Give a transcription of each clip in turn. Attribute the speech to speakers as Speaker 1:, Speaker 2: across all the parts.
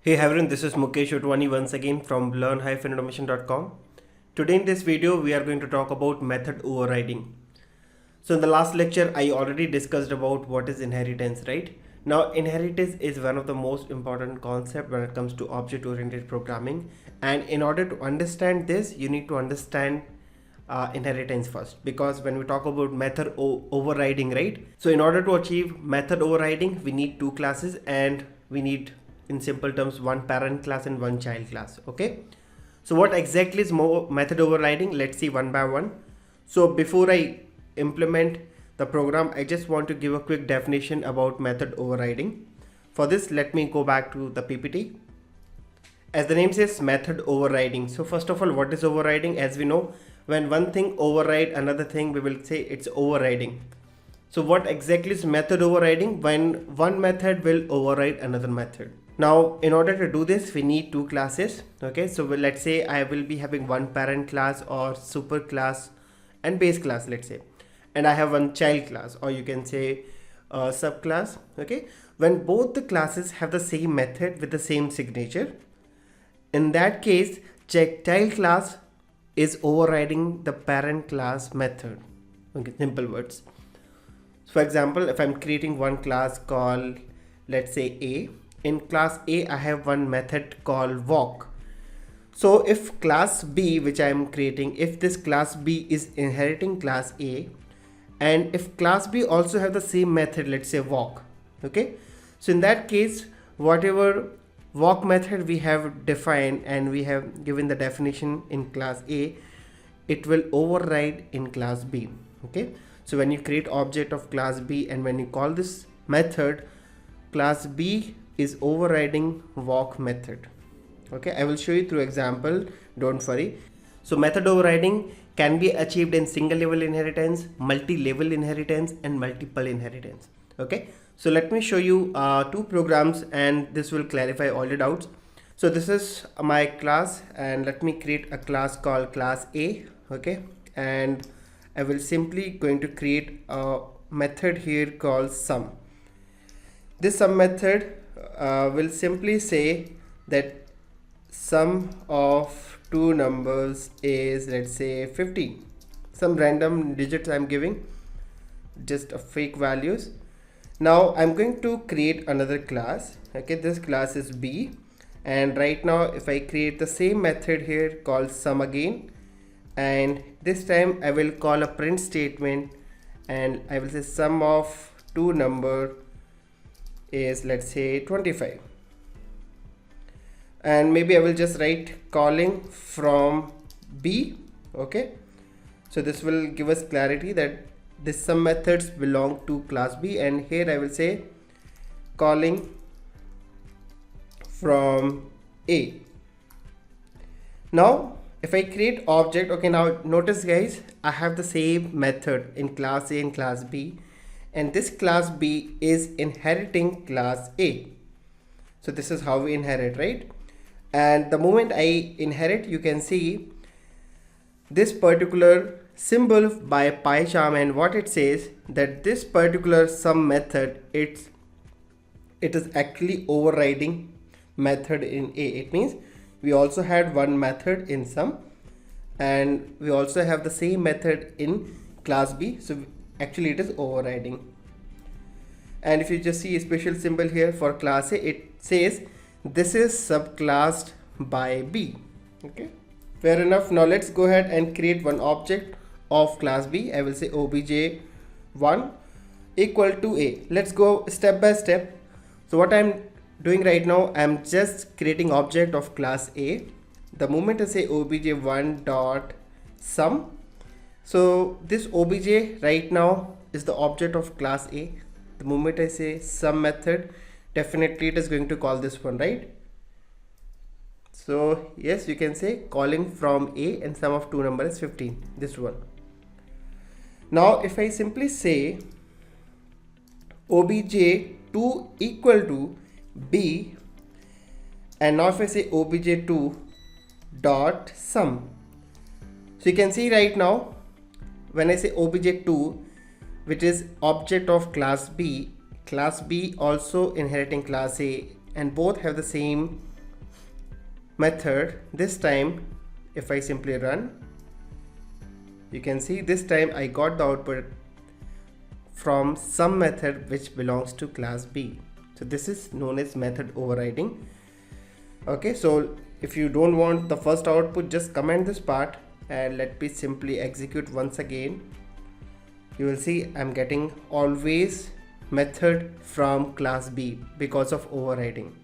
Speaker 1: Hey everyone, this is Mukesh Otwani once again from learn-automation.com. Today in this video, we are going to talk about method overriding. So in the last lecture, I already discussed about what is inheritance, right? Now, inheritance is one of the most important concepts when it comes to object-oriented programming. And in order to understand this, you need to understand inheritance first, because when we talk about method overriding, right? So in order to achieve method overriding, we need two classes and we need, in simple terms, one parent class and one child class. Okay, so what exactly is method overriding? Let's see one by one. So before I implement the program, I just want to give a quick definition about method overriding. For this, let me go back to the PPT. As the name says, method overriding. So first of all, what is overriding? As we know, when one thing override another thing, we will say it's overriding. So what exactly is method overriding? When one method will override another method. Now, in order to do this, we need two classes. Okay, so let's say I will be having one parent class or super class and base class, let's say, and I have one child class, or you can say subclass. Okay, when both the classes have the same method with the same signature, in that case, child class is overriding the parent class method. Okay, simple words. So for example, if I'm creating one class called, let's say, A, in class A, I have one method called walk. So if class B, which I am creating, if this class B is inheriting class A, and if class B also have the same method, let's say walk. Okay, so in that case, whatever walk method we have defined and we have given the definition in class A, it will override in class B. Okay, so when you create object of class B and when you call this method, class B is overriding walk method. Okay, I will show you through example, don't worry. So method overriding can be achieved in single level inheritance, multi-level inheritance, and multiple inheritance. Okay, so let me show you two programs and this will clarify all the doubts. So this is my class and let me create a class called class A. Okay, and I will simply going to create a method here called sum. This sum method will simply say that sum of two numbers is, let's say, 15. Some random digits I'm giving, just a fake values. Now I'm going to create another class. Okay, this class is B, and right now if I create the same method here called sum again, and this time I will call a print statement and I will say sum of two number is, let's say, 25, and maybe I will just write calling from B. Okay, so this will give us clarity that this sum methods belong to class B, and here I will say calling from A. Now if I create object, okay, now notice guys, I have the same method in class A and class B, and this class B is inheriting class A. So this is how we inherit, right? And the moment I inherit, you can see this particular symbol by PyCharm, and what it says that this particular sum method, it is actually overriding method in A. It means we also had one method in sum and we also have the same method in class B, so actually it is overriding. And if you just see a special symbol here for class A, it says this is subclassed by B. Okay, fair enough. Now let's go ahead and create one object of class B. I will say obj1 equal to A. Let's go step by step. So what I'm doing right now, I'm just creating object of class A. The moment I say obj1 dot sum, so this obj right now is the object of class A. The moment I say sum method, definitely it is going to call this one, right? So yes, you can say calling from A and sum of two numbers is 15, this one. Now if I simply say obj2 equal to B, and now if I say obj2 dot sum, so you can see right now when I say obj2, which is object of class B also inheriting class A, and both have the same method. This time if I simply run, you can see this time I got the output from some method which belongs to class B. So this is known as method overriding. Okay, so if you don't want the first output, just comment this part and let me simply execute once again. You will see I'm getting always method from class B because of overriding.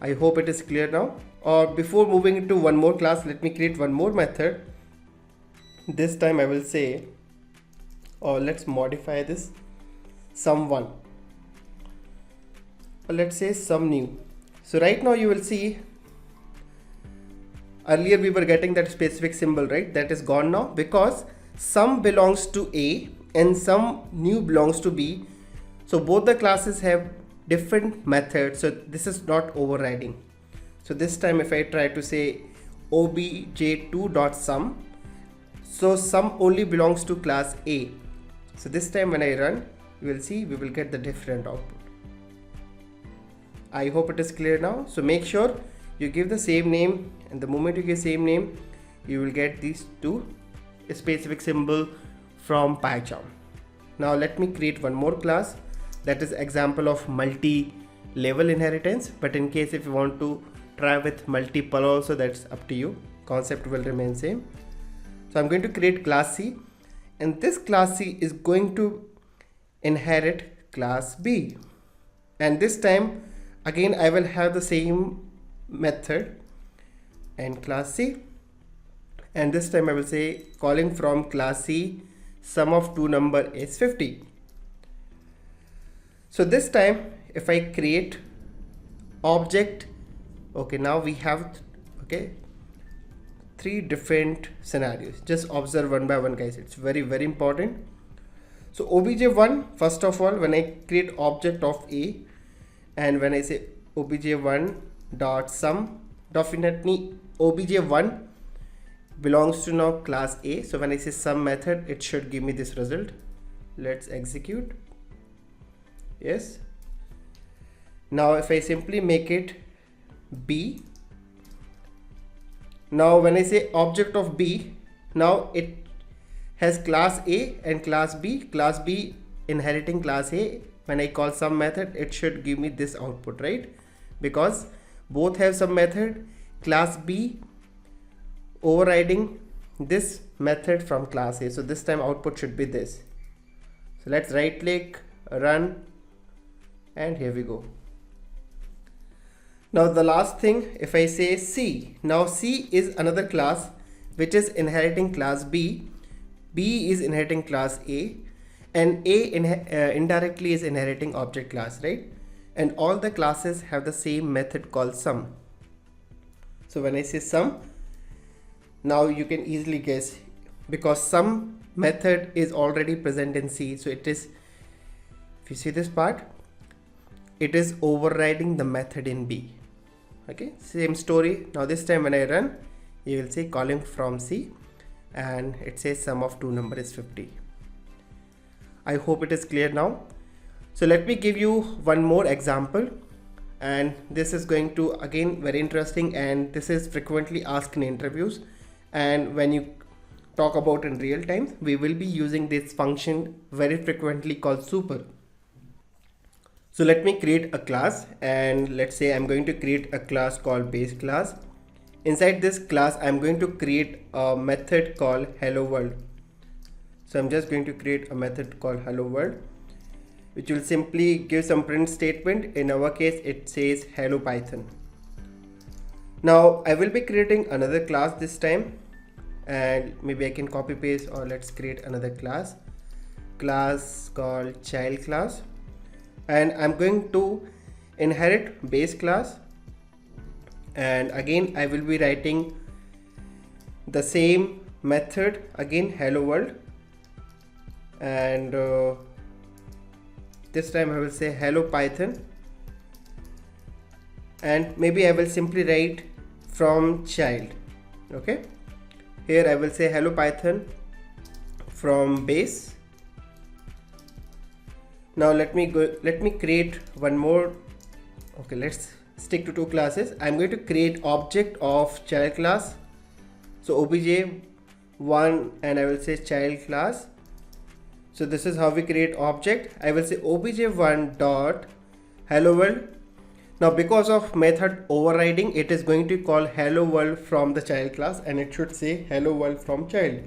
Speaker 1: I hope it is clear now. Or before moving into one more class, let me create one more method. This time I will say, or let's modify this, sum1, or let's say sum new. So right now you will see, earlier we were getting that specific symbol, right? That is gone now because sum belongs to A and sum new belongs to B. So both the classes have different methods, so this is not overriding. So this time if I try to say obj2.sum, so sum only belongs to class A. So this time when I run, you will see we will get the different output. I hope it is clear now. So make sure you give the same name, and the moment you give same name, you will get these two specific symbol from PyCharm. Now let me create one more class, that is example of multi-level inheritance, but in case if you want to try with multiple also, that's up to you. Concept will remain same. So I'm going to create class C, and this class C is going to inherit class B, and this time again I will have the same method and class C, and this time I will say calling from class C sum of two number is 50. So this time if I create object, okay, now we have three different scenarios. Just observe one by one, guys, it's very important. So obj1, first of all, when I create object of A, and when I say obj1 dot sum, definitely obj1 belongs to now class A. So when I say sum method, it should give me this result. Let's execute. Yes. Now if I simply make it B, now when I say object of B, now it has class A and class B inheriting class A. When I call sum method, it should give me this output, right? Because both have some method, class B overriding this method from class A. So this time output should be this. So let's right click, run, and here we go. Now the last thing, if I say C, now C is another class which is inheriting class B, B is inheriting class A, and A indirectly is inheriting object class, right? And all the classes have the same method called sum. So when I say sum, now you can easily guess, because sum method is already present in C, so it is, if you see this part, it is overriding the method in B. Okay, same story. Now this time when I run, you will see calling from C, and it says sum of two number is 50. I hope it is clear now. So let me give you one more example, and this is going to again very interesting, and this is frequently asked in interviews, and when you talk about in real time, we will be using this function very frequently called super. So let me create a class, and let's say I'm going to create a class called base class. Inside this class, I'm going to create a method called hello world. So I'm just going to create a method called hello world, which will simply give some print statement. In our case, it says hello Python. Now I will be creating another class this time, and maybe I can copy paste, or let's create another class called child class. And I'm going to inherit base class, and again I will be writing the same method again, hello world, and this time I will say hello Python, and maybe I will simply write from child. Okay, here I will say hello Python from base. Now let me create one more Okay, let's stick to two classes. I'm going to create object of child class. So obj1 and I will say child class. So this is how we create object. I will say obj1 dot hello world. Now because of method overriding, it is going to call hello world from the child class and it should say hello world from child.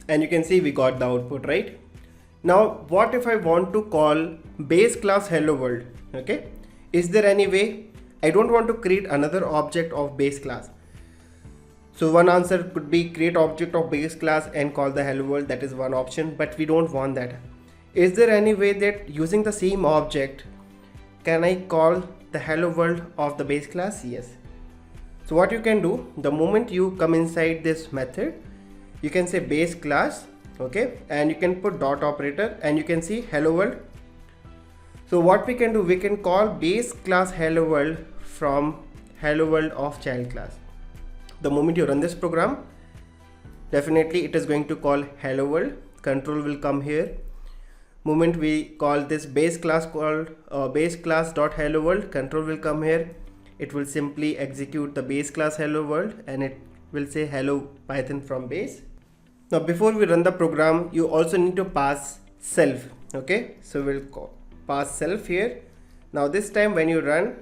Speaker 1: And you can see we got the output, right? Now what if I want to call base class hello world? Okay, is there any way? I don't want to create another object of base class. So one answer could be create object of base class and call the hello world. That is one option, but we don't want that. Is there any way that using the same object can I call the hello world of the base class? Yes. So what you can do, the moment you come inside this method, you can say base class, okay, and you can put dot operator and you can see hello world. So what we can do, we can call base class hello world from hello world of child class. The moment you run this program, definitely it is going to call hello world. Control will come here. Moment we call this base class called base class dot hello world, control will come here. It will simply execute the base class hello world and it will say hello Python from base. Now before we run the program, you also need to pass self. Okay, so we'll pass self here. Now this time when you run,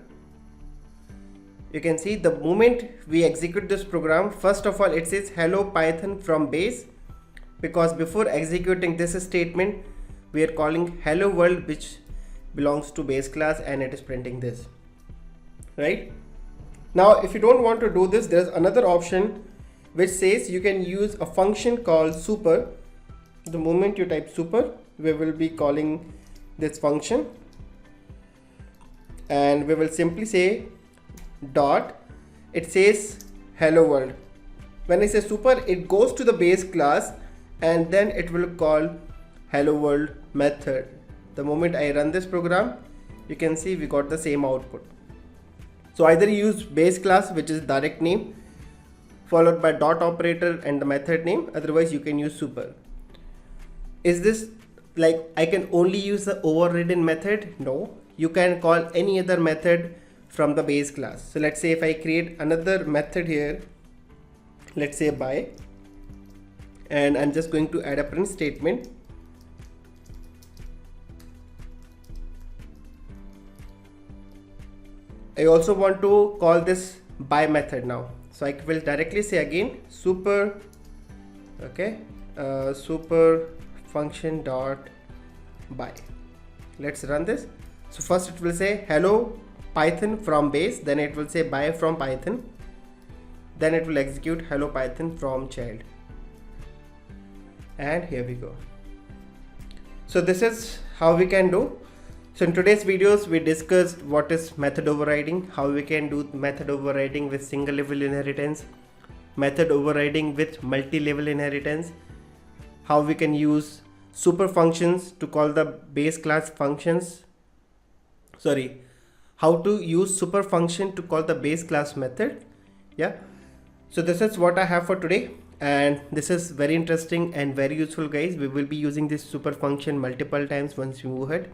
Speaker 1: you can see the moment we execute this program, first of all it says hello Python from base, because before executing this statement we are calling hello world which belongs to base class and it is printing this, right? Now if you don't want to do this, there's another option which says you can use a function called super. The moment you type super, we will be calling this function and we will simply say dot, it says hello world. When I say super, it goes to the base class and then it will call hello world method. The moment I run this program, you can see we got the same output. So either use base class, which is direct name, followed by dot operator and the method name, otherwise you can use super. Is this like I can only use the overridden method? No, you can call any other method from the base class. So let's say if I create another method here, let's say by, and I'm just going to add a print statement. I also want to call this by method now. So I will directly say again super, okay, super function dot by. Let's run this. So first it will say hello Python from base, then it will say by from Python, then it will execute hello Python from child, and here we go. So this is how we can do. So in today's videos we discussed what is method overriding, how we can do method overriding with single level inheritance, method overriding with multi-level inheritance, how we can use super functions to call the base class functions, how to use super function to call the base class method. Yeah, so this is what I have for today, and this is very interesting and very useful, guys. We will be using this super function multiple times once we move ahead.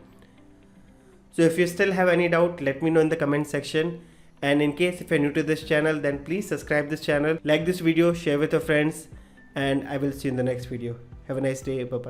Speaker 1: So if you still have any doubt, let me know in the comment section, and in case if you're new to this channel, then please subscribe this channel, like this video, share with your friends, and I will see you in the next video. Have a nice day. Bye bye.